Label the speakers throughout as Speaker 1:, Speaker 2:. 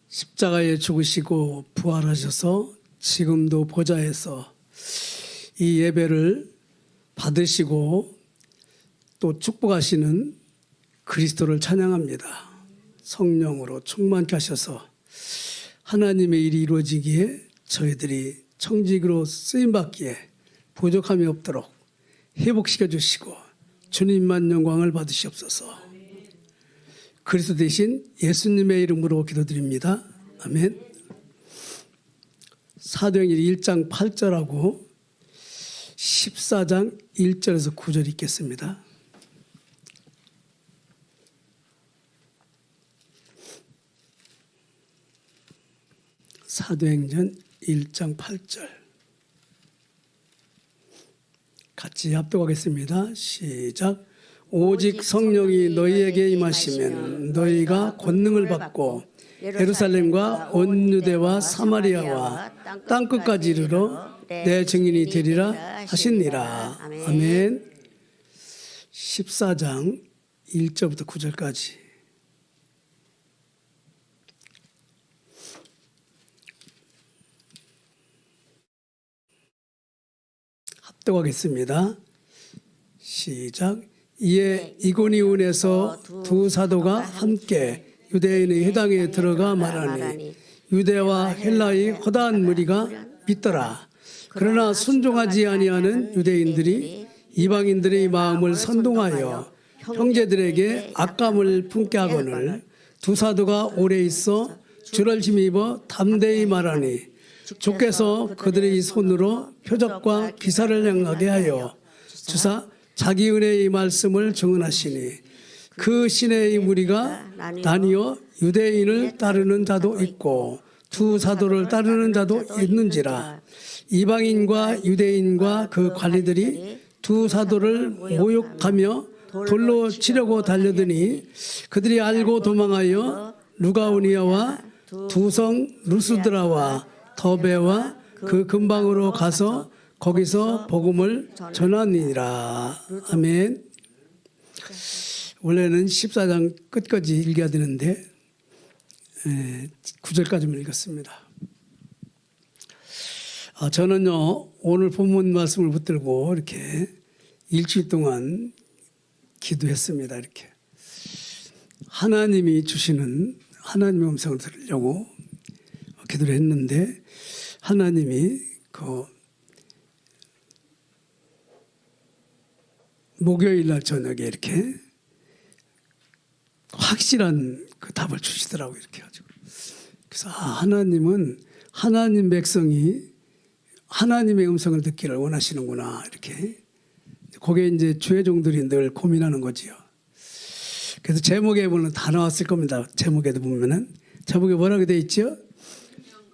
Speaker 1: 십자가에 죽으시고 부활하셔서 지금도 보좌에서 이 예배를 받으시고 또 축복하시는 그리스도를 찬양합니다. 성령으로 충만케 하셔서 하나님의 일이 이루어지기에 저희들이 청직으로 쓰임받기에 부족함이 없도록 회복시켜 주시고 주님만 영광을 받으시옵소서. 그리스도 대신 예수님의 이름으로 기도드립니다. 아멘. 사도행전 1장 8절하고 14장 1절에서 9절 읽겠습니다. 사도행전 1장 8절 같이 합독하겠습니다. 시작. 오직 성령이 너희에게 임하시면 너희가 권능을 받고 예루살렘과 온 유대와 사마리아와 땅끝까지 이르러 내 증인이 되리라 하시니라. 아멘. 14장 1절부터 9절까지 합독하겠습니다. 시작. 이에 이고니온에서 두 사도가 함께 유대인의 회당에 들어가 말하니 유대와 헬라의 허다한 무리가 믿더라. 그러나 순종하지 아니하는 유대인들이 이방인들의 마음을 선동하여 형제들에게 악감을 품게 하거늘 두 사도가 오래 있어 주를 힘입어 담대히 말하니 주께서 그들의 손으로 표적과 기사를 행하게 하여 주사 자기 은혜의 말씀을 증언하시니 그 신의 무리가 나뉘어 유대인을 따르는 자도 있고 두 사도를 따르는 자도 있는지라. 이방인과 유대인과 그 관리들이 두 사도를 모욕하며 돌로 치려고 달려드니 그들이 알고 도망하여 루가오니아와 두성 루스드라와 더베와 그 근방으로 가서 거기서 복음을 전하니라. 아멘. 원래는 14장 끝까지 읽어야 되는데 9절까지만 읽었습니다. 저는요 오늘 본문 말씀을 붙들고 이렇게 일주일 동안 기도했습니다. 이렇게 하나님이 주시는 하나님의 음성을 들으려고 기도를 했는데 하나님이 그 목요일 날 저녁에 이렇게 확실한 그 답을 주시더라고요. 이렇게 가지고. 그래서 하나님은 하나님 백성이 하나님의 음성을 듣기를 원하시는구나. 이렇게. 그게 이제 주의 종들이 늘 고민하는 거지요. 그래서 제목에 보면 다 나왔을 겁니다. 제목에도 보면은. 제목에 뭐라고 되어 있죠?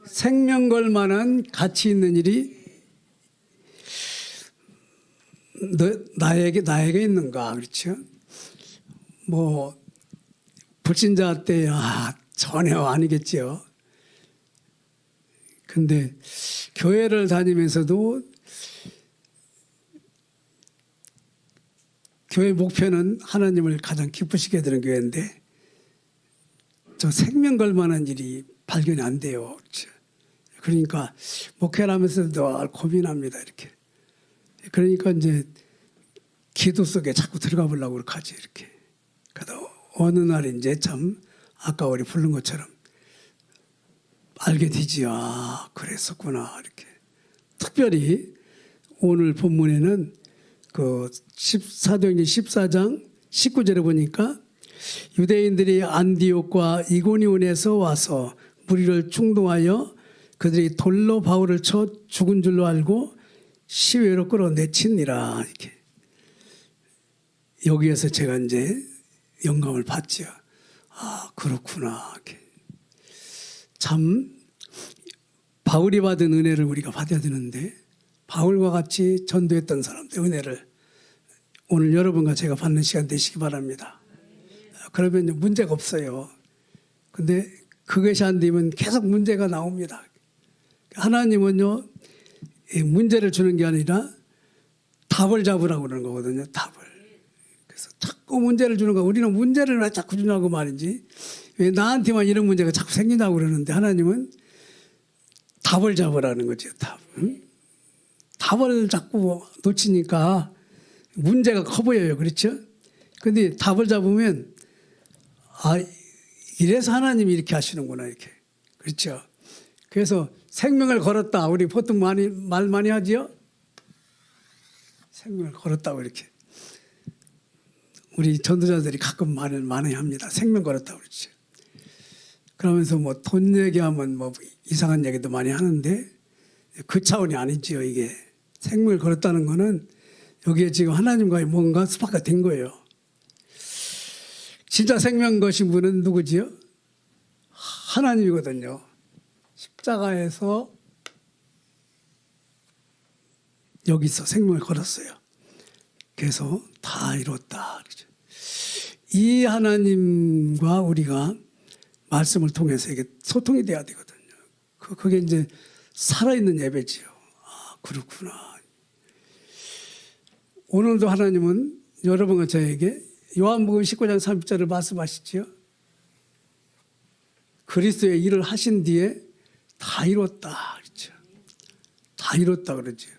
Speaker 1: 생명 걸 만한 가치 있는 일이 나에게 있는가. 그렇죠? 뭐 불신자 때야 전혀 아니겠지요. 근데 교회를 다니면서도 교회 목표는 하나님을 가장 기쁘시게 되는 교회인데 저 생명 걸 만한 일이 발견이 안 돼요. 그렇죠? 그러니까 목회를 하면서도 고민합니다. 이렇게. 그러니까 이제 기도 속에 자꾸 들어가 보려고 그렇게 하지. 이렇게. 그러다 어느 날 이제 참 아까 우리 부른 것처럼 알게 되지요. 아, 그랬었구나. 이렇게. 특별히 오늘 본문에는 그 사도행전 14장 19절에 보니까 유대인들이 안디옥과 이고니온에서 와서 무리를 충동하여 그들이 돌로 바울을 쳐 죽은 줄로 알고 시외로 끌어내치니라. 이렇게. 여기에서 제가 이제 영감을 받죠. 아, 그렇구나. 이렇게. 참 바울이 받은 은혜를 우리가 받아야 되는데 바울과 같이 전도했던 사람들 은혜를 오늘 여러분과 제가 받는 시간 되시기 바랍니다. 그러면 문제가 없어요. 근데 그것이 안 되면 계속 문제가 나옵니다. 하나님은요 문제를 주는 게 아니라 답을 잡으라고 그러는 거거든요. 답을. 그래서 자꾸 문제를 주는 거. 우리는 문제를 왜 자꾸 주냐고 말인지 왜 나한테만 이런 문제가 자꾸 생긴다고 그러는데 하나님은 답을 잡으라는 거죠. 답. 응? 답을 자꾸 놓치니까 문제가 커 보여요. 그렇죠? 근데 답을 잡으면 아, 이래서 하나님이 이렇게 하시는구나 이렇게. 그렇죠? 그래서 생명을 걸었다. 우리 보통 말 많이 하지요? 생명을 걸었다고 이렇게. 우리 전도자들이 가끔 말을 많이 합니다. 생명 걸었다고 그러죠. 그러면서 뭐 돈 얘기하면 뭐 이상한 얘기도 많이 하는데 그 차원이 아니지요. 이게 생명을 걸었다는 거는 여기에 지금 하나님과의 뭔가 스파크가 된 거예요. 진짜 생명 거신 분은 누구지요? 하나님이거든요. 십자가에서 여기서 생명을 걸었어요. 그래서 다 이뤘다. 이 하나님과 우리가 말씀을 통해서 이게 소통이 돼야 되거든요. 그게 이제 살아있는 예배지요. 아, 그렇구나. 오늘도 하나님은 여러분과 저에게 요한복음 19장 30절을 말씀하시지요. 그리스도의 일을 하신 뒤에 다 이뤘다. 그렇죠. 다 이뤘다 그러죠.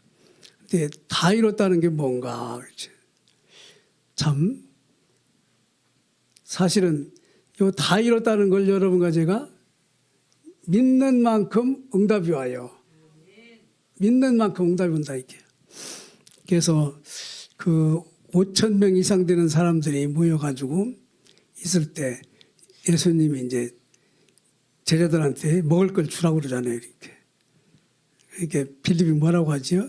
Speaker 1: 근데 다 이뤘다는 게 뭔가 그렇죠. 참 사실은 요 다 이뤘다는 걸 여러분과 제가 믿는 만큼 응답이 와요. 믿는 만큼 응답이 온다 이게. 그래서 그 5천 명 이상 되는 사람들이 모여가지고 있을 때 예수님이 이제 제자들한테 먹을 걸 주라고 그러잖아요. 이렇게. 이게 빌립이 뭐라고 하지요?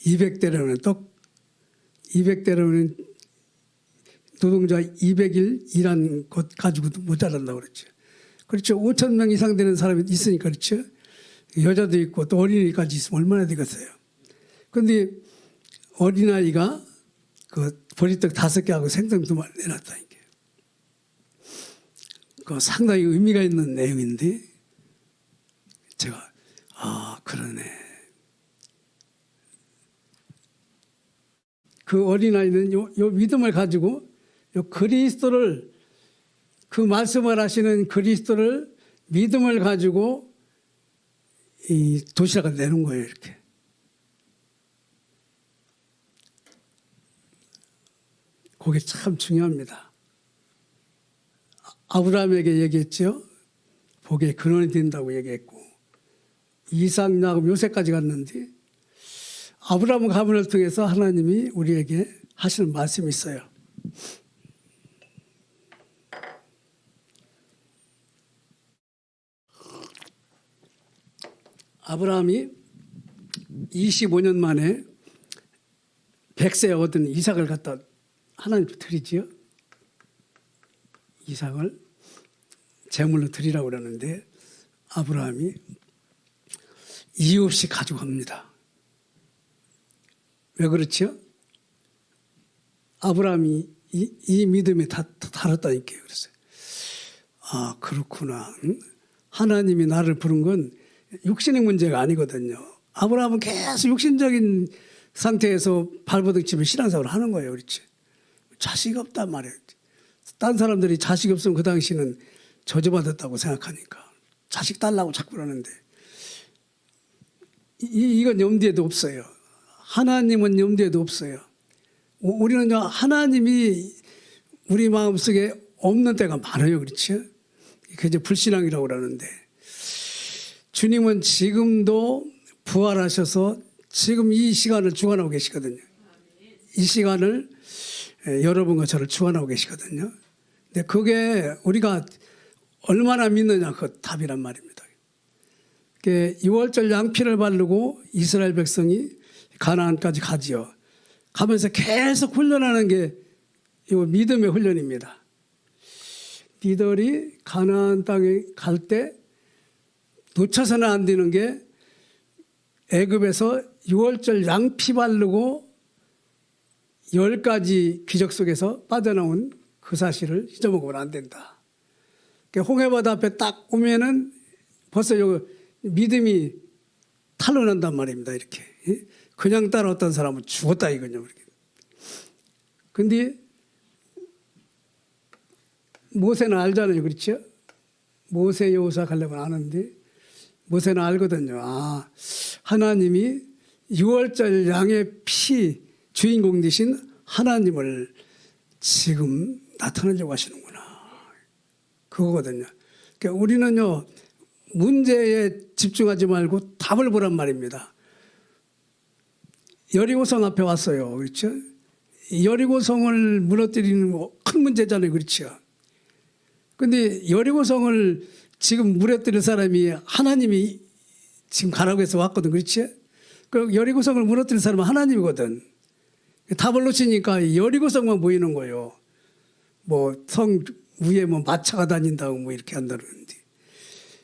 Speaker 1: 200대라는 떡, 200대라는 노동자 200일 일한 것 가지고도 모자란다고 그랬죠. 그렇죠. 5천 명 이상 되는 사람이 있으니까 그렇죠. 여자도 있고 또 어린이까지 있으면 얼마나 되겠어요. 그런데 어린아이가 그 보리떡 5개하고 생선 2마리 내놨다니까. 그 상당히 의미가 있는 내용인데 제가 아 그러네. 그 어린아이는 요 믿음을 가지고 요 그리스도를 그 말씀을 하시는 그리스도를 믿음을 가지고 이 도시락을 내는 거예요. 이렇게. 그게 참 중요합니다. 아브라함에게 얘기했죠. 복의 근원이 된다고 얘기했고 이삭, 야곱, 요셉까지 갔는데 아브라함 가문을 통해서 하나님이 우리에게 하시는 말씀이 있어요. 아브라함이 25년 만에 100세에 얻은 이삭을 갖다 하나님께 드리지요. 이삭을 제물로 드리라고 그러는데 아브라함이 이유 없이 가져갑니다. 왜 그렇죠? 아브라함이 이 믿음에 다 달았다니까요. 그랬어요. 아 그렇구나. 하나님이 나를 부른 건 육신의 문제가 아니거든요. 아브라함은 계속 육신적인 상태에서 발버둥 치며 신앙생활을 하는 거예요. 그렇지? 자식이 없단 말이에요. 딴 사람들이 자식이 없으면 그 당시는 저주받았다고 생각하니까 자식 달라고 자꾸 그러는데 이건 염두에도 없어요. 하나님은 염두에도 없어요. 우리는 하나님이 우리 마음속에 없는 때가 많아요. 그렇죠? 그게 이제 불신앙이라고 그러는데 주님은 지금도 부활하셔서 지금 이 시간을 주관하고 계시거든요. 이 시간을 여러분과 저를 주관하고 계시거든요. 근데 그게 우리가 얼마나 믿느냐 그 답이란 말입니다. 6월절 양피를 바르고 이스라엘 백성이 가나안까지 가지요. 가면서 계속 훈련하는 게 이 믿음의 훈련입니다. 니들이 가나안 땅에 갈 때 놓쳐서는 안 되는 게 애굽에서 6월절 양피 바르고 10가지 기적 속에서 빠져나온 그 사실을 잊어먹으면 안 된다. 홍해바다 앞에 딱 오면은 벌써 믿음이 탄로난단 말입니다. 이렇게. 그냥 따라왔던 사람은 죽었다 이거죠. 근데 모세는 알잖아요. 그렇죠? 모세 여호수아 갈렙은 아는데 모세는 알거든요. 아, 하나님이 6월절 양의 피 주인공 되신 하나님을 지금 나타내려고 하시는구나. 그거거든요. 그러니까 우리는요, 문제에 집중하지 말고 답을 보란 말입니다. 여리고성 앞에 왔어요. 그렇죠? 여리고성을 무너뜨리는 큰 문제잖아요. 그렇죠? 근데 여리고성을 지금 무너뜨릴 사람이 하나님이 지금 가라고 해서 왔거든. 그렇지? 그 여리고성을 무너뜨릴 사람은 하나님이거든. 답을 놓치니까 여리고성만 보이는 거예요. 뭐 성 위에 뭐 마차가 다닌다고 뭐 이렇게 한다는데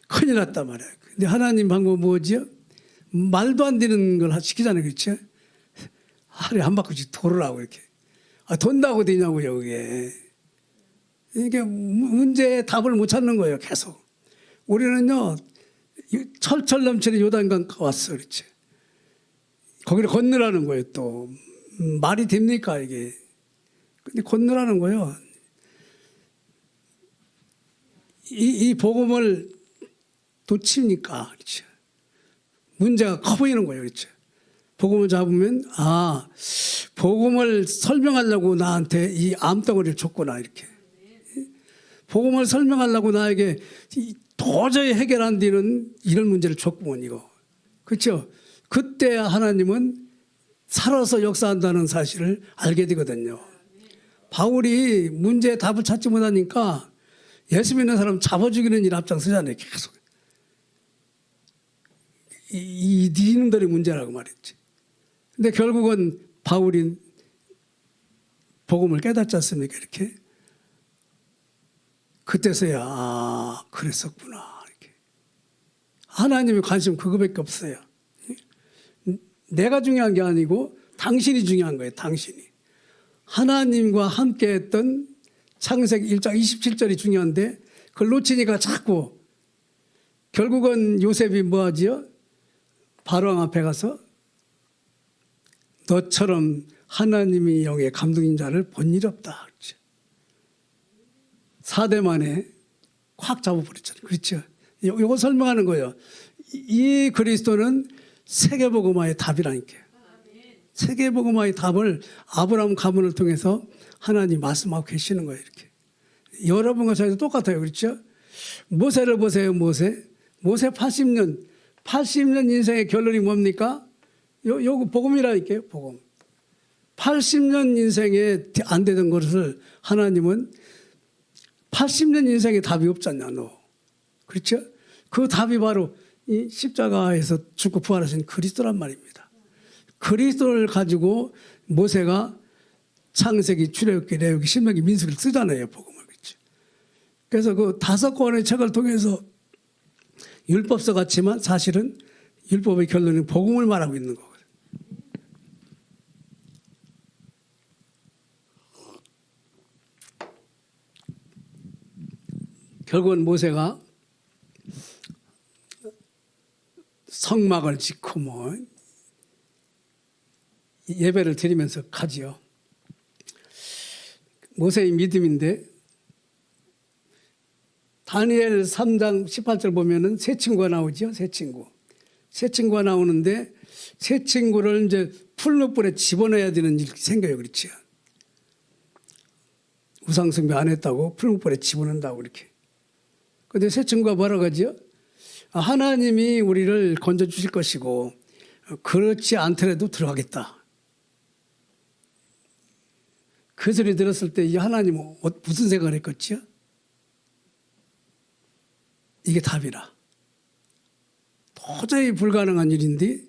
Speaker 1: 큰일 났단 말이야. 근데 하나님 방법은 뭐지요? 말도 안 되는 걸 시키잖아요. 그렇죠? 하루에 한 바퀴씩 돌으라고 이렇게. 아, 돈다고 되냐고요, 그게. 이게 문제에 답을 못 찾는 거예요, 계속. 우리는요, 철철 넘치는 요단강 왔어, 그렇지. 거기를 건너라는 거예요, 또. 말이 됩니까, 이게. 근데 건너라는 거예요. 이 복음을 놓칩니까, 그렇죠. 문제가 커 보이는 거예요, 그렇죠. 복음을 잡으면, 아, 복음을 설명하려고 나한테 이 암덩어리를 줬구나, 이렇게. 복음을 설명하려고 나에게 도저히 해결 안 되는 이런 문제를 줬구먼, 이거. 그렇죠? 그때 하나님은 살아서 역사한다는 사실을 알게 되거든요. 바울이 문제에 답을 찾지 못하니까 예수 믿는 사람 잡아 죽이는 일 앞장서잖아요, 계속. 이놈들의 문제라고 말했지. 근데 결국은 바울이 복음을 깨닫지 않습니까? 이렇게. 그때서야, 아, 그랬었구나. 이렇게. 하나님의 관심 그거밖에 없어요. 내가 중요한 게 아니고 당신이 중요한 거예요, 당신이. 하나님과 함께 했던 창세기 1장 27절이 중요한데 그걸 놓치니까 자꾸 결국은 요셉이 뭐 하지요? 바로왕 앞에 가서 너처럼 하나님의 영의 감동인 자를 본 일이 없다. 그렇죠? 4대 만에 확 잡아버렸잖아요. 그렇죠? 이거 설명하는 거예요. 이 그리스도는 세계복음화의 답이라니까요. 세계복음화의 답을 아브라함 가문을 통해서 하나님 말씀하고 계시는 거예요. 이렇게. 여러분과 저희도 똑같아요. 그렇죠? 모세를 보세요. 모세 80년 인생의 결론이 뭡니까? 요거 복음이라니까요. 복음. 80년 인생에 안 되던 것을 하나님은 80년 인생에 답이 없잖냐, 너. 그렇죠? 그 답이 바로 이 십자가에서 죽고 부활하신 그리스도란 말입니다. 그리스도를 가지고 모세가 창세기, 출애굽기, 레위기, 신명기, 민수기를 쓰잖아요, 복음을. 그렇죠? 그래서 그 5권의 책을 통해서 율법서 같지만 사실은 율법의 결론은 복음을 말하고 있는 거거든요. 결국은 모세가 성막을 짓고 뭐 예배를 드리면서 가지요. 모세의 믿음인데 다니엘 3장 18절 보면은 세 친구가 나오죠. 세 친구가 나오는데 세 친구를 이제 풀무불에 집어넣어야 되는 일이 생겨요. 그렇죠. 우상숭배 안 했다고 풀무불에 집어넣는다고 이렇게. 근데 세 친구가 뭐라고 하죠? 하나님이 우리를 건져주실 것이고 그렇지 않더라도 들어가겠다. 그 소리 들었을 때 이 하나님은 무슨 생각을 했겠지요? 이게 답이라. 도저히 불가능한 일인데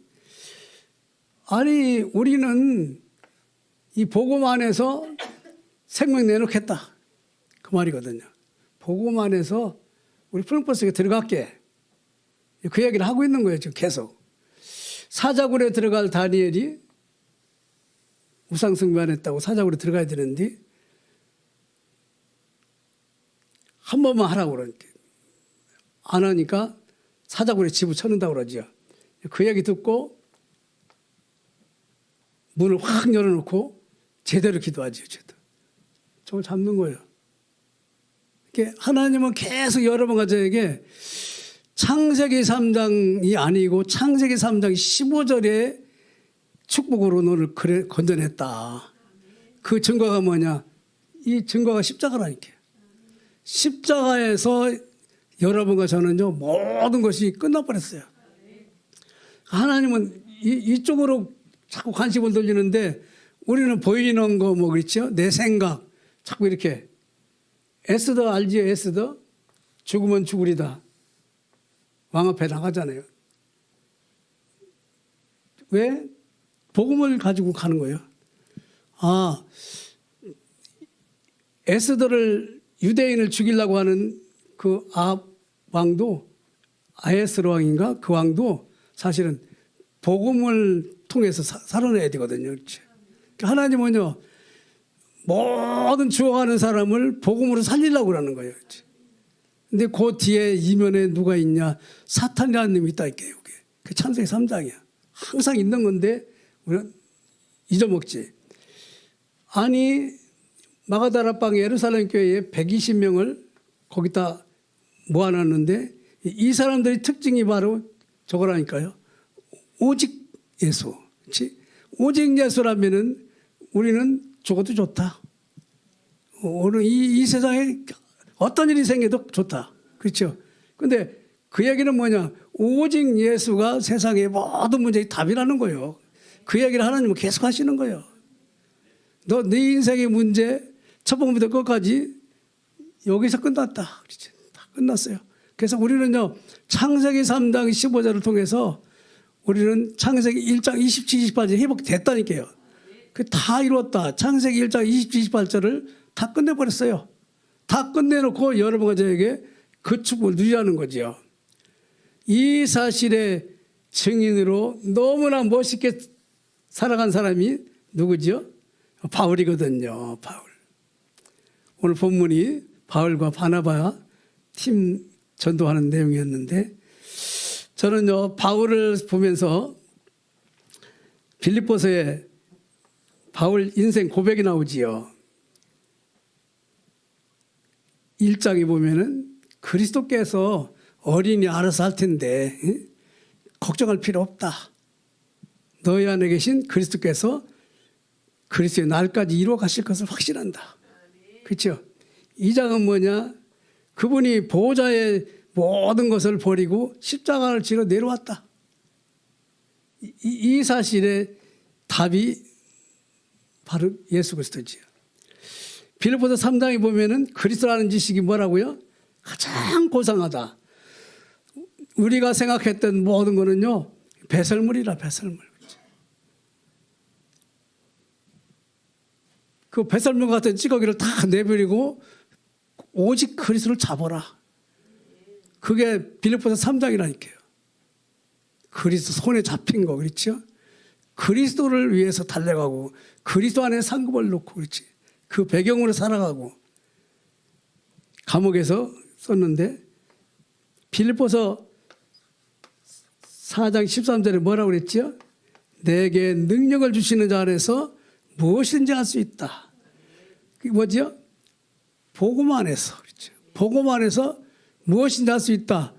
Speaker 1: 아니 우리는 이 복음 안에서 생명 내놓겠다. 그 말이거든요. 복음 안에서 우리 풀무불 들어갈게. 그 얘기를 하고 있는 거예요. 지금 계속. 사자굴에 들어갈 다니엘이 우상숭배 안 했다고 사자굴에 들어가야 되는데 한 번만 하라고 그러니까. 안 하니까 사자굴에 집어쳐넣는다고 그러죠. 그 얘기 듣고 문을 확 열어놓고 제대로 기도하죠. 저걸 잡는 거예요. 이렇게 하나님은 계속 여러분과 저에게 창세기 3장이 아니고 창세기 3장 15절에 축복으로 너를 건져냈다. 그 증거가 뭐냐? 이 증거가 십자가라니까. 십자가에서 여러분과 저는요 모든 것이 끝나버렸어요. 하나님은 이쪽으로 자꾸 관심을 돌리는데 우리는 보이는 거 뭐 그렇죠? 내 생각 자꾸 이렇게 에스더 알지요? 에스더 죽으면 죽으리다. 왕 앞에 나가잖아요. 왜? 복음을 가지고 가는 거예요. 아, 에스더를 유대인을 죽이려고 하는 그 왕도 아에스로 왕인가? 그 왕도 사실은 복음을 통해서 살아내야 되거든요. 그렇죠? 하나님은요 모든 죽어가는 사람을 복음으로 살리려고 그러는 거예요. 그렇죠? 근데 그 뒤에 이면에 누가 있냐? 사탄이라는 놈이 있다 이게 여기. 그 창세기 3장이야. 항상 있는 건데 우리는 잊어먹지. 아니 마가다라 빵 예루살렘 교회에 120명을 거기다 모아놨는데 이 사람들의 특징이 바로 저거라니까요. 오직 예수. 그렇지? 오직 예수라면은 우리는 죽어도 좋다. 오늘 이 세상에 어떤 일이 생겨도 좋다. 그렇죠? 근데 그 얘기는 뭐냐? 오직 예수가 세상의 모든 문제의 답이라는 거예요. 그 얘기를 하나님은 계속 하시는 거예요. 너 네 인생의 문제 첫 번부터 끝까지 여기서 끝났다. 그렇죠? 다 끝났어요. 그래서 우리는요 창세기 3장 15절을 통해서 우리는 창세기 1장 27, 28절 회복됐다니까요. 그 다 이루었다. 창세기 1장 27, 28절을 다 끝내버렸어요. 다 끝내놓고 여러분과 저에게 그 축복을 누리라는 거죠. 이 사실의 증인으로 너무나 멋있게 살아간 사람이 누구죠? 바울이거든요. 바울. 오늘 본문이 바울과 바나바 팀 전도하는 내용이었는데 저는요 바울을 보면서 빌립보서에 바울 인생 고백이 나오지요. 1장에 보면은 그리스도께서 어린이 알아서 할 텐데 걱정할 필요 없다. 너희 안에 계신 그리스도께서 그리스도의 날까지 이루어 가실 것을 확신한다. 그렇죠? 2장은 뭐냐? 그분이 보호자의 모든 것을 버리고 십자가를 지러 내려왔다. 이 사실의 답이 바로 예수 그리스도지요. 빌립보서 3장에 보면은 그리스도라는 지식이 뭐라고요? 가장 고상하다. 우리가 생각했던 모든 거는요 배설물이라 배설물. 그 배설물 같은 찌꺼기를 다 내버리고 오직 그리스도를 잡아라. 그게 빌립보서 3장이라니까요. 그리스도 손에 잡힌 거 그렇죠? 그리스도를 위해서 달려가고 그리스도 안에 상급을 놓고 그렇지. 그 배경으로 살아가고 감옥에서 썼는데 빌립보서 4장 13절에 뭐라고 그랬죠? 내게 능력을 주시는 자 안에서 무엇인지 할 수 있다. 그게 뭐죠? 복음 안에서 그렇죠. 복음 안에서 무엇인지 할 수 있다.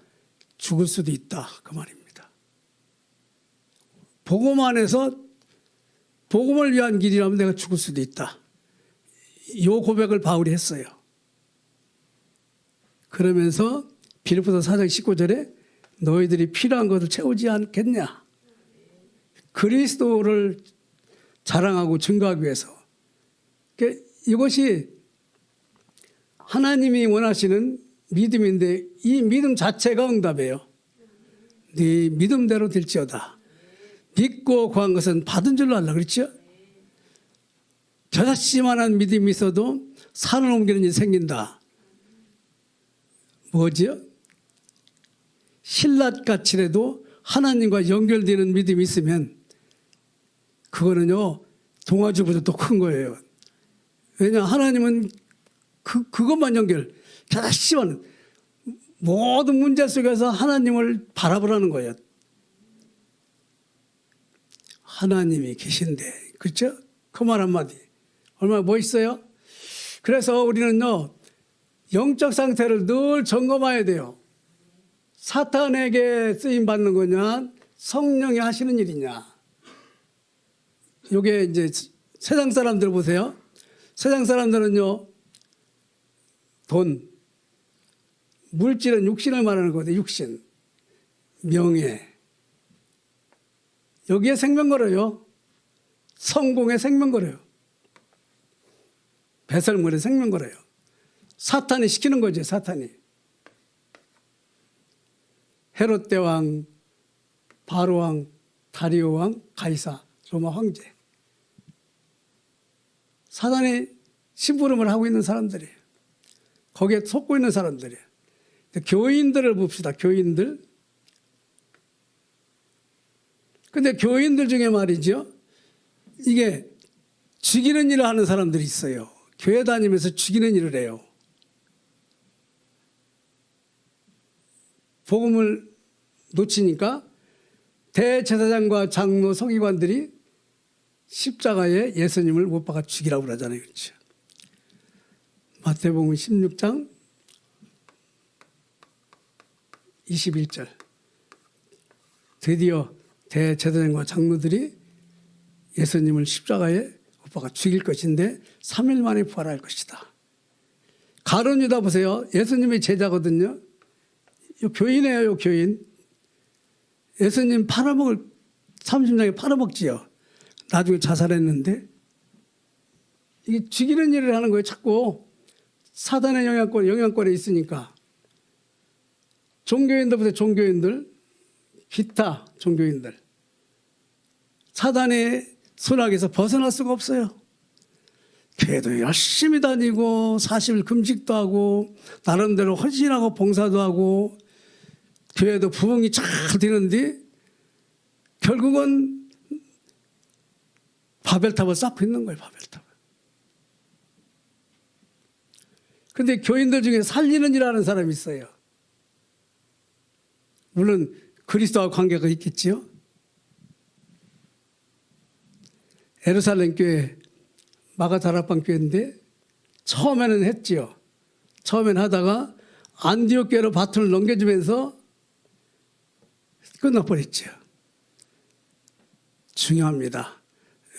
Speaker 1: 죽을 수도 있다. 그 말입니다. 복음 안에서 복음을 위한 길이라면 내가 죽을 수도 있다. 이 고백을 바울이 했어요. 그러면서 빌립보서 4장 19절에 너희들이 필요한 것을 채우지 않겠냐. 그리스도를 자랑하고 증거하기 위해서. 이것이 하나님이 원하시는 믿음인데 이 믿음 자체가 응답이에요. 네 믿음대로 될지어다. 믿고 구한 것은 받은 줄로 알라 그렇죠? 저자씨만한 믿음이 있어도 산을 옮기는 일이 생긴다. 뭐죠? 신라같이라도 하나님과 연결되는 믿음이 있으면 그거는요 동아주보다 더 큰 거예요. 왜냐 하나님은 그것만 연결. 저자씨만 모든 문제 속에서 하나님을 바라보라는 거예요. 하나님이 계신데 그렇죠? 그 말 한마디 얼마나 멋있어요? 그래서 우리는요 영적 상태를 늘 점검해야 돼요. 사탄에게 쓰임 받는 거냐, 성령이 하시는 일이냐. 이게 이제 세상 사람들 보세요. 세상 사람들은요, 돈, 물질은 육신을 말하는 거거든요. 육신, 명예. 여기에 생명 걸어요. 성공에 생명 걸어요. 배설물에 생명 걸어요. 사탄이 시키는 거죠. 사탄이. 헤롯 대왕, 바로 왕, 다리오 왕, 가이사, 로마 황제. 사탄이 심부름을 하고 있는 사람들이에요. 거기에 속고 있는 사람들이에요. 교인들을 봅시다. 교인들. 근데 교인들 중에 말이죠. 이게 죽이는 일을 하는 사람들이 있어요. 교회 다니면서 죽이는 일을 해요. 복음을 놓치니까 대제사장과 장로 서기관들이 십자가에 예수님을 못 박아 죽이라고 그러잖아요. 그렇죠? 마태복음 16장 21절. 드디어 대제사장과 장로들이 예수님을 십자가에 못 박아 죽일 것인데 3일 만에 부활할 것이다. 가룟 유다 보세요. 예수님의 제자거든요. 요 교인이에요. 요 교인. 예수님 30장에 팔아먹지요. 나중에 자살했는데 이게 죽이는 일을 하는 거예요. 자꾸 사단의 영향권에 있으니까. 종교인들 보세요. 종교인들. 기타 종교인들. 사단의 손아귀에서 벗어날 수가 없어요. 교회도 열심히 다니고 40일 금식도 하고 나름대로 헌신하고 봉사도 하고 교회도 부흥이 잘 되는데 결국은 바벨탑을 쌓고 있는 거예요. 바벨탑을. 그런데 교인들 중에 살리는 일 하는 사람이 있어요. 물론 그리스도와 관계가 있겠지요. 예루살렘 교회 마가다락방 교회인데 처음에는 했지요. 처음에는 하다가 안디옥 교회로 바톤을 넘겨주면서 끝나버렸죠. 중요합니다.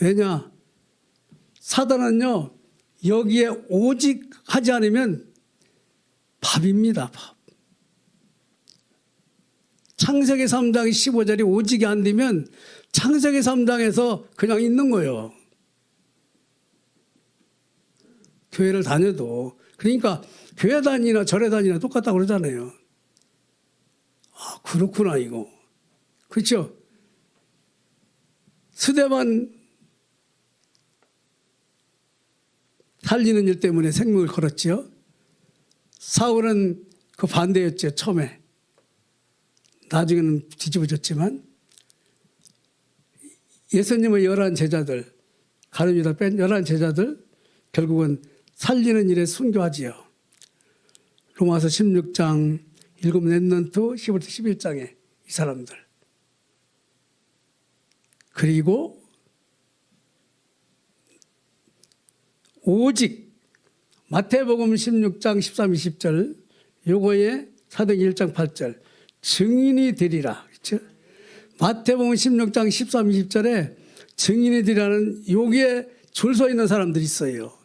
Speaker 1: 왜냐? 사단은요, 여기에 오직 하지 않으면 밥입니다. 밥. 창세기 3장 15절이 오직이 안 되면 창세기 3장에서 그냥 있는 거예요. 교회를 다녀도. 그러니까 교회 다니나 절에 다니나 똑같다고 그러잖아요. 아, 그렇구나 이거. 그렇죠? 스데반 살리는 일 때문에 생명을 걸었죠. 사울은 그 반대였죠. 처음에. 나중에는 뒤집어졌지만 예수님의 11 제자들, 가룟 유다 뺀 11 제자들 결국은 살리는 일에 순교하지요. 로마서 16장 7 렘넌트 15부터 11장에 이 사람들. 그리고 오직 마태복음 16장 13, 20절 요거에 사도행 1장 8절 증인이 되리라. 그렇죠? 마태복음 16장 13, 20절에 증인이 되리라는 여기에 줄 서 있는 사람들이 있어요.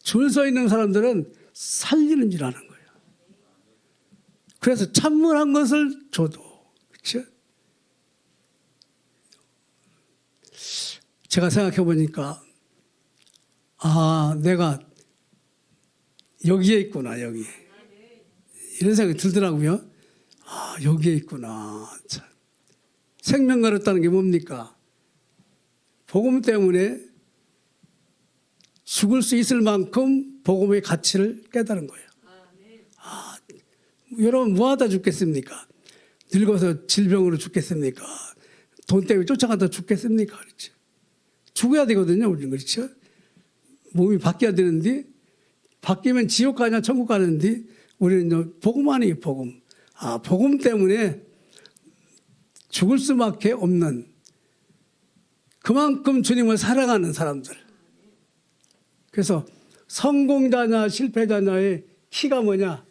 Speaker 1: 줄 서 있는 사람들은 살리는 일 하는 거예요. 그래서 찬물한 것을 줘도. 그렇죠? 제가 생각해 보니까 아, 내가 여기에 있구나, 여기. 이런 생각이 들더라고요. 아, 여기에 있구나. 참. 생명 걸었다는 게 뭡니까? 복음 때문에 죽을 수 있을 만큼 복음의 가치를 깨달은 거예요. 아, 여러분 뭐하다 죽겠습니까? 늙어서 질병으로 죽겠습니까? 돈 때문에 쫓아가다 죽겠습니까? 그렇죠. 죽어야 되거든요, 우리는. 그렇죠? 몸이 바뀌어야 되는데 바뀌면 지옥 가냐 천국 가는데 우리는 복음 아니에요. 복음. 아, 복음 때문에 죽을 수밖에 없는 그만큼 주님을 사랑하는 사람들. 그래서 성공자냐 실패자냐의 키가 뭐냐?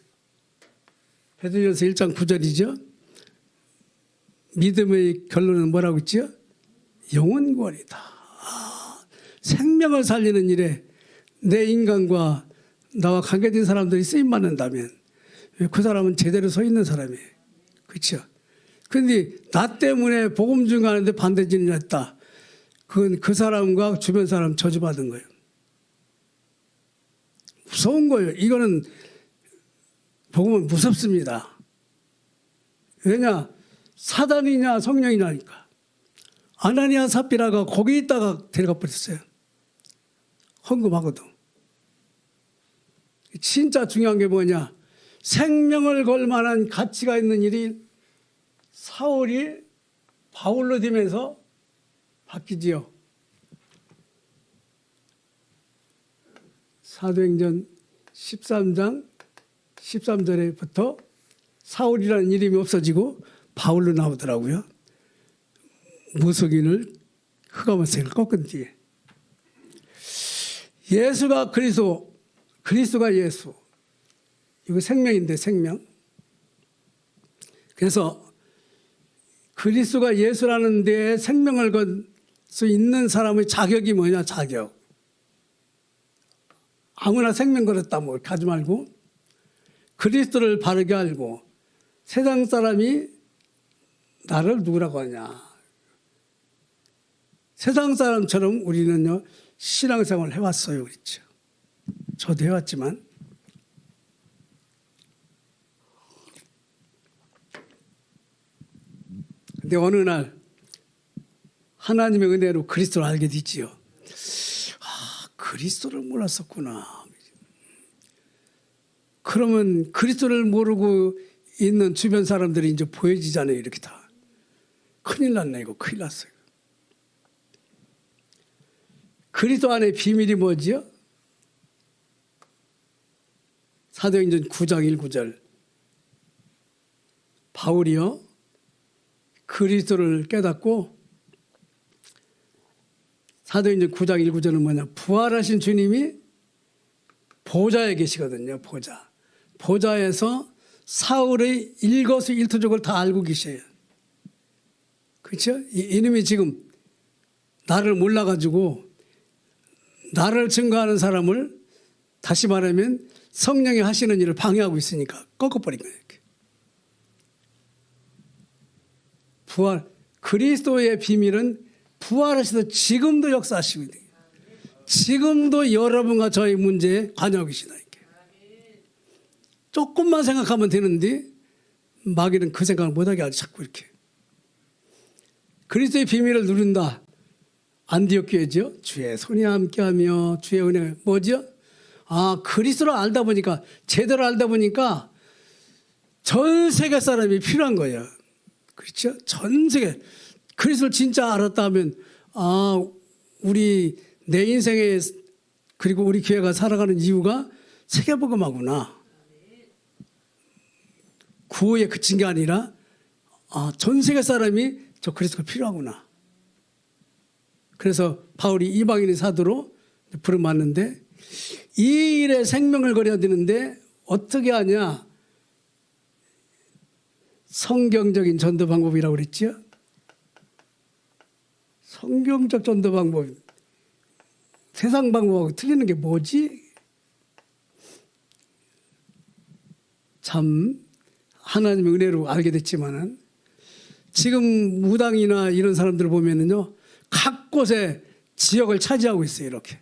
Speaker 1: 베드로전서 1장 9절이죠. 믿음의 결론은 뭐라고 했죠? 영원구원이다. 생명을 살리는 일에 내 인간과 나와 관계된 사람들이 쓰임 받는다면 그 사람은 제대로 서 있는 사람이에요. 그렇죠? 그런데 나 때문에 복음 증거하는데 반대진을 했다. 그건 그 사람과 주변 사람 저주받은 거예요. 무서운 거예요. 이거는 복음은 무섭습니다. 왜냐? 사단이냐 성령이냐니까. 아나니아 삽비라가 거기 있다가 데려가 버렸어요. 헌금하고도. 진짜 중요한 게 뭐냐? 생명을 걸 만한 가치가 있는 일이 사울이 바울로 되면서 바뀌지요. 사도행전 13장 13절에부터 사울이라는 이름이 없어지고 바울로 나오더라고요. 무속인을 흑암의색을 꺾은 뒤에. 예수가 그리스도, 그리스도가 예수. 이거 생명인데 생명. 그래서 그리스도가 예수라는 데에 생명을 건 수 있는 사람의 자격이 뭐냐? 자격. 아무나 생명 걸었다 뭐 가지 말고 그리스도를 바르게 알고 세상 사람이 나를 누구라고 하냐. 세상 사람처럼 우리는요 신앙생활을 해왔어요. 그렇죠. 저도 해왔지만 근데 어느 날 하나님의 은혜로 그리스도를 알게 되지요. 그리스도를 몰랐었구나. 그러면 그리스도를 모르고 있는 주변 사람들이 이제 보여지잖아요. 이렇게 다. 큰일 났네 이거. 큰일 났어요. 그리스도 안에 비밀이 뭐지요? 사도행전 9장 1구절. 바울이요 그리스도를 깨닫고 사도행전 9장 1구절은 뭐냐? 부활하신 주님이 보좌에 계시거든요. 보좌. 보좌에서 사울의 일거수일투족을 다 알고 계셔요. 그렇죠? 이놈이 지금 나를 몰라가지고 나를 증거하는 사람을 다시 말하면 성령이 하시는 일을 방해하고 있으니까 꺾어버린 거예요. 이렇게. 부활, 그리스도의 비밀은 부활하셔서 지금도 역사하시고 있는 거예요. 지금도 여러분과 저의 문제에 관여하고 계시다. 이렇게. 조금만 생각하면 되는데 마귀는 그 생각을 못하게 하지 자꾸 이렇게. 그리스도의 비밀을 누린다. 안디옥 교회죠. 주의 손이 함께하며 주의 은혜가 뭐죠? 그리스도를 알다 보니까 제대로 알다 보니까 전 세계 사람이 필요한 거예요. 그렇죠? 전 세계 그리스도를 진짜 알았다 하면 우리 내 인생에 그리고 우리 교회가 살아가는 이유가 세계복음화구나. 구호에 그친 게 아니라 전 세계 사람이 저 그리스도가 필요하구나. 그래서 바울이 이방인의 사도로 부름받는데 이 일에 생명을 걸어야 되는데 어떻게 하냐? 성경적인 전도 방법이라고 그랬죠? 성경적 전도 방법. 세상 방법하고 틀리는 게 뭐지? 참 하나님의 은혜로 알게 됐지만은 지금 무당이나 이런 사람들을 보면은요 각 곳에 지역을 차지하고 있어요. 이렇게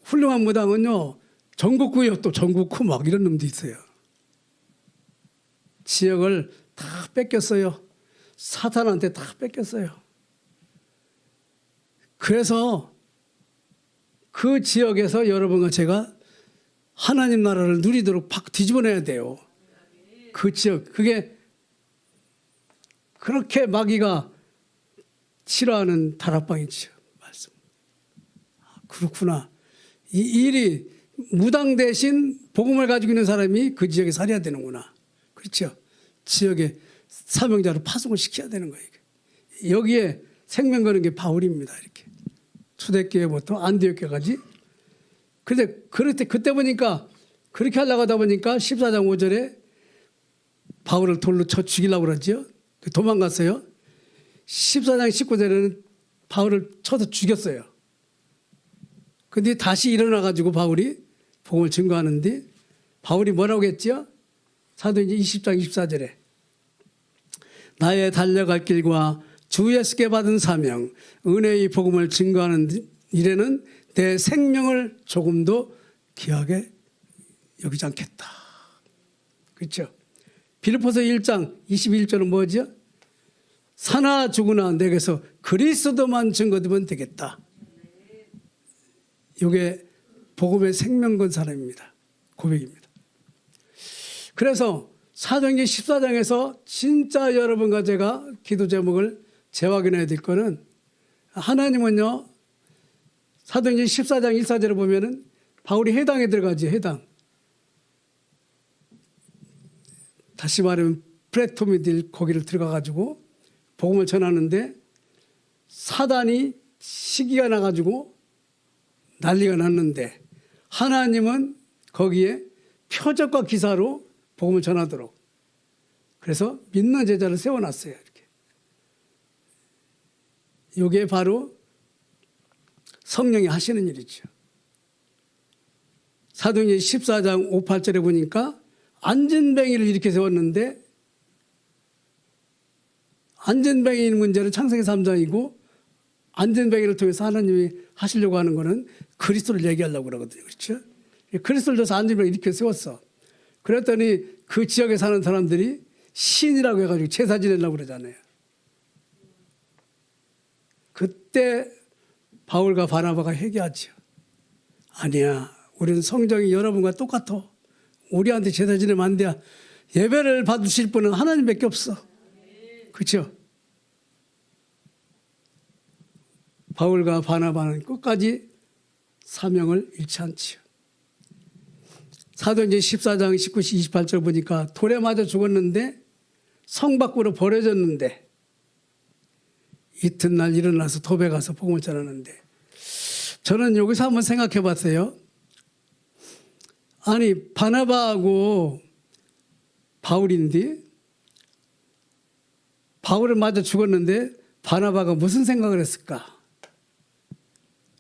Speaker 1: 훌륭한 무당은요 전국구요 또 전국구 막 이런 놈도 있어요. 지역을 다 뺏겼어요. 사탄한테 다 뺏겼어요. 그래서 그 지역에서 여러분과 제가 하나님 나라를 누리도록 팍 뒤집어내야 돼요. 그 지역 그게 그렇게 마귀가 싫어하는 다락방이죠. 말씀. 그렇구나. 이 일이 무당 대신 복음을 가지고 있는 사람이 그 지역에 살아야 되는구나. 그렇죠. 지역에 사명자로 파송을 시켜야 되는 거예요. 여기에 생명 거는 게 바울입니다. 이렇게 초대교회부터 안디옥 교회까지. 그런데 그때 보니까 그렇게 하려고 하다 보니까 14장 5절에 바울을 돌로 쳐 죽이려고 그러죠. 도망갔어요. 14장 19절에는 바울을 쳐서 죽였어요. 근데 다시 일어나가지고 바울이 복음을 증거하는데 바울이 뭐라고 했죠? 사도행전 20장 24절에 나의 달려갈 길과 주 예수께 받은 사명 은혜의 복음을 증거하는 일에는 내 생명을 조금도 귀하게 여기지 않겠다. 그렇죠? 빌립보서 1장 21절은 뭐죠? 사나 죽으나 내게서 그리스도만 증거되면 되겠다. 이게 복음의 생명 건 사람입니다. 고백입니다. 그래서 사도행전 14장에서 진짜 여러분과 제가 기도 제목을 재확인해야 될 거는 하나님은요 사도행전 14장 1사절을 보면은 바울이 해당에 들어가지. 해당. 다시 말하면 프레토미딜 거기를 들어가가지고 복음을 전하는데 사단이 시기가 나가지고 난리가 났는데 하나님은 거기에 표적과 기사로 복음을 전하도록 그래서 믿는 제자를 세워놨어요. 이렇게. 이게 바로 성령이 하시는 일이죠. 사도행전 14장 5, 8절에 보니까 안전뱅이를 이렇게 세웠는데 안전뱅이 문제는 창세기 3장이고 안전뱅이를 통해서 하나님이 하시려고 하는 거는 그리스도를 얘기하려고 그러거든요. 그렇죠? 그리스도를 줘서 안전뱅이 이렇게 세웠어. 그랬더니 그 지역에 사는 사람들이 신이라고 해가지고 제사 지내려고 그러잖아요. 그때 바울과 바나바가 회개하죠. 아니야. 우리는 성정이 여러분과 똑같아. 우리한테 제사 지내면 안 돼. 예배를 받으실 분은 하나님밖에 없어. 그렇죠? 바울과 바나바는 끝까지 사명을 잃지 않지요. 사도행전 14장 19, 28절 보니까 돌에 맞아 죽었는데 성 밖으로 버려졌는데 이튿날 일어나서 도배 가서 복음을 전하는데 저는 여기서 한번 생각해 봤어요. 아니 바나바하고 바울인데 바울은 맞아 죽었는데 바나바가 무슨 생각을 했을까?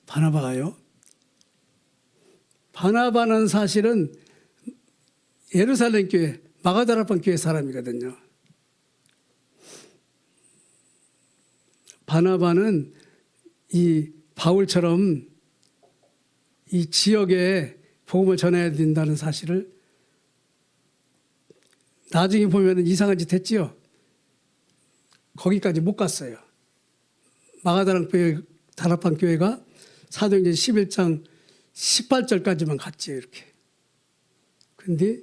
Speaker 1: 바나바가요? 바나바는 사실은 예루살렘 교회 마가다라판 교회 사람이거든요. 바나바는 이 바울처럼 이 지역에 복음을 전해야 된다는 사실을 나중에 보면 이상한 짓 했지요. 거기까지 못 갔어요. 마가다라판 교회가 사도행전 11장 18절까지만 갔지요. 이렇게. 근데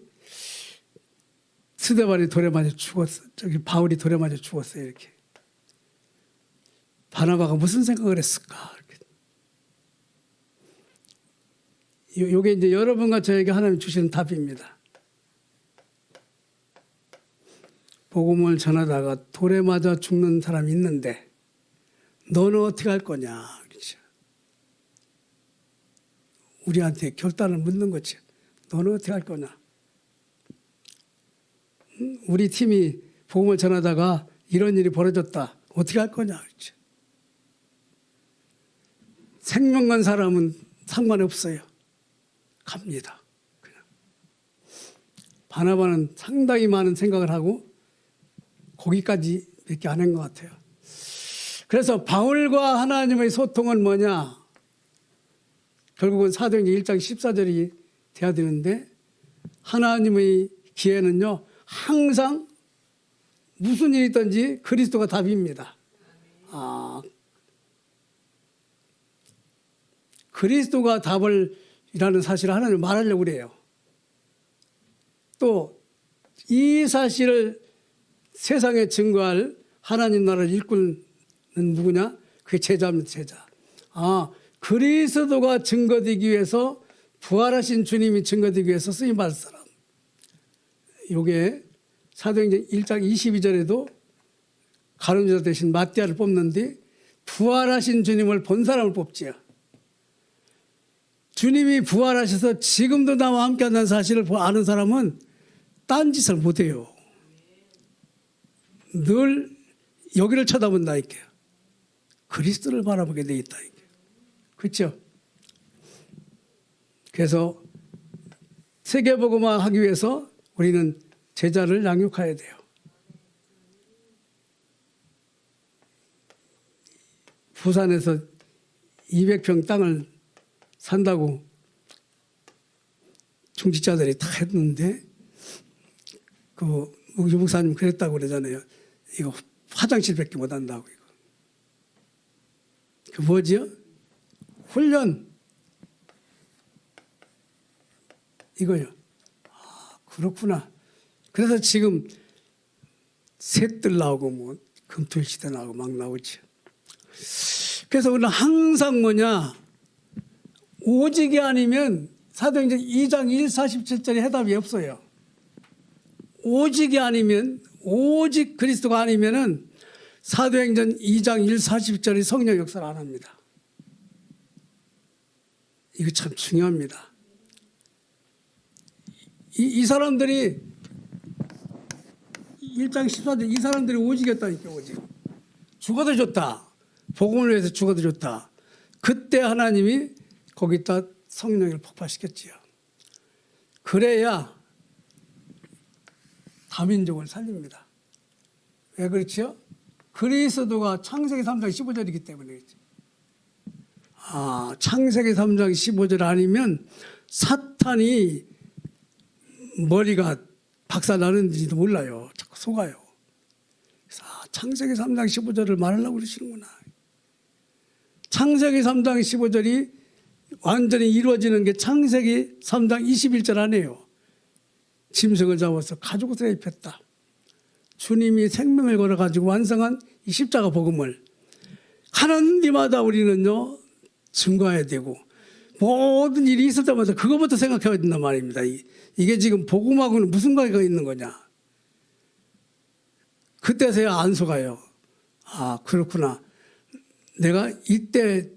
Speaker 1: 스데반이 돌에 맞아 죽었어. 저기 바울이 돌에 맞아 죽었어요. 이렇게. 바나바가 무슨 생각을 했을까? 이게 이제 여러분과 저에게 하나님 주시는 답입니다. 복음을 전하다가 돌에 맞아 죽는 사람이 있는데 너는 어떻게 할 거냐? 그렇죠. 우리한테 결단을 묻는 거죠. 너는 어떻게 할 거냐? 우리 팀이 복음을 전하다가 이런 일이 벌어졌다. 어떻게 할 거냐? 그렇죠. 생명 건 사람은 상관이 없어요. 갑니다. 그냥. 바나바는 상당히 많은 생각을 하고 거기까지 몇 개 안 한 것 같아요. 그래서 바울과 하나님의 소통은 뭐냐? 결국은 사도행전 1장 14절이 돼야 되는데 하나님의 기회는요. 항상 무슨 일이 있든지 그리스도가 답입니다. 그리스도가 답을 이라는 사실을 하나님 말하려고 그래요. 또 이 사실을 세상에 증거할 하나님 나라를 일꾼은 누구냐? 그게 제자입니다. 제자. 그리스도가 증거되기 위해서 부활하신 주님이 증거되기 위해서 쓰임받을 사람. 이게 사도행전 1장 22절에도 가룟유다 대신 마띠아를 뽑는데 부활하신 주님을 본 사람을 뽑지요. 주님이 부활하셔서 지금도 나와 함께 한다는 사실을 아는 사람은 딴짓을 못해요. 늘 여기를 쳐다본다니까요. 그리스도를 바라보게 돼 있다니까요. 그렇죠? 그래서 세계복음화 하기 위해서 우리는 제자를 양육해야 돼요. 부산에서 200평 땅을 산다고 중직자들이 다 했는데 그 유목사님 그랬다고 그러잖아요. 이거 화장실밖에 못 한다고 이거. 그 뭐지요? 훈련 이거요. 아, 그렇구나. 그래서 지금 셋들 나오고 뭐 금토일시대 나오고 막 나오죠. 그래서 우리는 항상 뭐냐, 오직이 아니면 사도행전 2장 1, 47절에 해답이 없어요. 오직이 아니면, 오직 그리스도가 아니면은 사도행전 2장 1, 40절의 성령 역사를 안 합니다. 이거 참 중요합니다. 이 사람들이 1장 14절 이 사람들이 오직이었다니까. 오직 죽어도 좋다. 복음을 위해서 죽어도 좋다. 그때 하나님이 거기다 성령을 폭발시켰지요. 그래야 다민족을 살립니다. 왜 그렇죠? 그리스도가 창세기 3장 15절이기 때문에 그렇죠. 창세기 3장 15절 아니면 사탄이 머리가 박살나는지도 몰라요. 자꾸 속아요. 그래서 창세기 3장 15절을 말하려고 그러시는구나. 창세기 3장 15절이 완전히 이루어지는 게 창세기 3장 21절 아니에요. 짐승을 잡아서 가죽옷에 입혔다. 주님이 생명을 걸어가지고 완성한 이 십자가 복음을 하는 데마다 우리는요 증거해야 되고 모든 일이 있을 때마다 그것부터 생각해야 된단 말입니다. 이게 지금 복음하고는 무슨 관계가 있는 거냐. 그때서야 안 속아요. 아 그렇구나. 내가 이때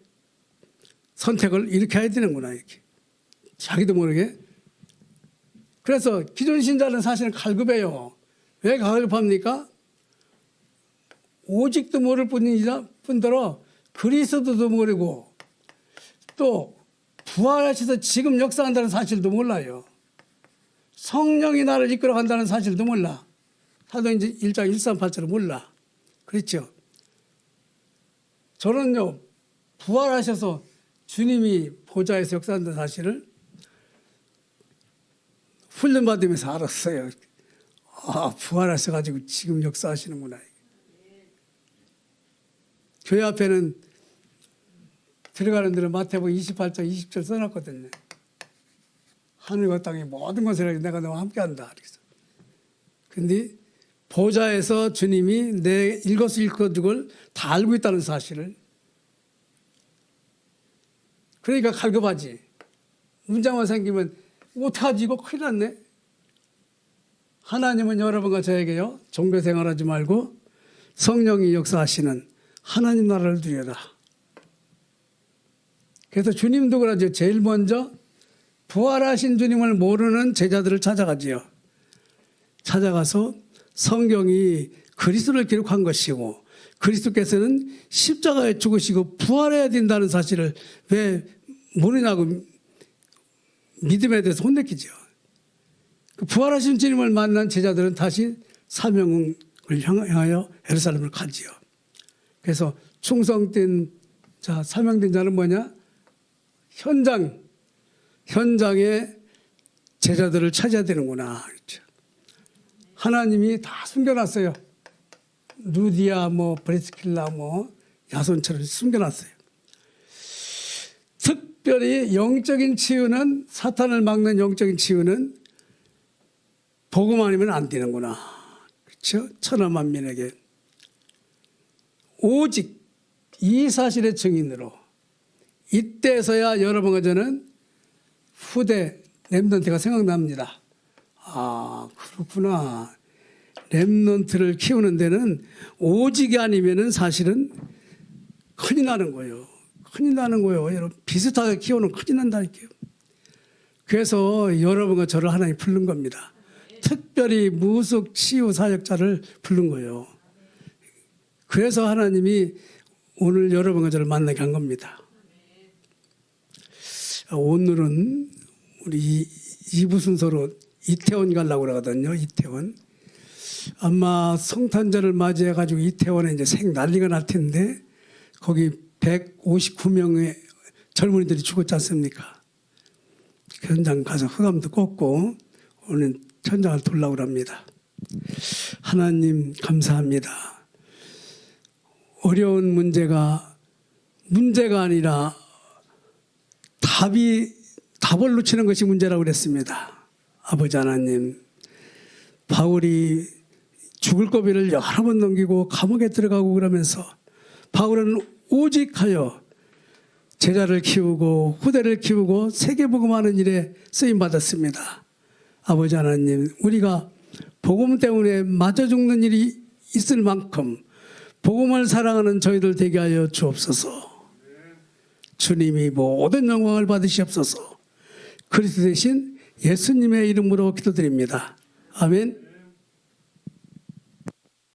Speaker 1: 선택을 이렇게 해야 되는구나. 이렇게 자기도 모르게. 그래서 기존 신자는 사실은 갈급해요. 왜 갈급합니까? 오직도 모를 뿐더러 그리스도도 모르고 또 부활하셔서 지금 역사한다는 사실도 몰라요. 성령이 나를 이끌어간다는 사실도 몰라. 사도행전 1장 138절을 몰라. 그렇죠? 저는요 부활하셔서 주님이 보좌에서 역사한다는 사실을 훈련받으면서 알았어요. 부활하셔가지고 지금 역사하시는구나. 교회 앞에는 들어가는 데는 마태복음 28장 20절 써놨거든요. 하늘과 땅의 모든 것을 내가 너와 함께한다. 그런데 보좌에서 주님이 내 일거수일투족을 다 알고 있다는 사실을. 그러니까 갈급하지. 문제만 생기면 어떡하지 이거 큰일 났네. 하나님은 여러분과 저에게요 종교생활하지 말고 성령이 역사하시는 하나님 나라를 누려라. 그래서 주님도 그러죠. 제일 먼저 부활하신 주님을 모르는 제자들을 찾아가지요. 찾아가서 성경이 그리스도를 기록한 것이고 그리스도께서는 십자가에 죽으시고 부활해야 된다는 사실을 왜 모르냐고 믿음에 대해서 혼내키죠. 부활하신 주님을 만난 제자들은 다시 사명을 향하여 예루살렘을 가지요. 그래서 충성된 자, 사명된 자는 뭐냐? 현장에 제자들을 찾아야 되는구나. 그렇죠. 하나님이 다 숨겨놨어요. 루디아, 브리스킬라, 야손처럼 숨겨놨어요. 특별히 영적인 치유는 사탄을 막는 영적인 치유는 복음 아니면 안 되는구나. 그렇죠? 천하만민에게 오직 이 사실의 증인으로 이때서야 여러분과 저는 후대 렘넌트가 생각납니다. 그렇구나. 렘넌트를 키우는 데는 오직이 아니면은 사실은 큰일 나는 거예요. 큰일 나는 거예요. 여러분 비슷하게 키우는 큰일 난다니까요. 그래서 여러분과 저를 하나님 부른 겁니다. 특별히 무속 치유 사역자를 부른 거예요. 그래서 하나님이 오늘 여러분과 저를 만나게 한 겁니다. 오늘은 우리 2부 순서로 이태원 가려고 그러거든요. 이태원. 아마 성탄절을 맞이해가지고 이태원에 이제 생 난리가 날 텐데 거기 159명의 젊은이들이 죽었지 않습니까? 그 현장 가서 흑암도 꽂고 오늘 현장을 돌라고 합니다. 하나님 감사합니다. 어려운 문제가 아니라 답을 놓치는 것이 문제라고 그랬습니다. 아버지 하나님, 바울이 죽을 고비를 여러 번 넘기고 감옥에 들어가고 그러면서 바울은 오직하여 제자를 키우고 후대를 키우고 세계복음하는 일에 쓰임 받았습니다. 아버지 하나님, 우리가 복음 때문에 맞아 죽는 일이 있을 만큼 복음을 사랑하는 저희들 되게 하여 주옵소서. 주님이 모든 영광을 받으시옵소서. 그리스도 대신 예수님의 이름으로 기도드립니다. 아멘.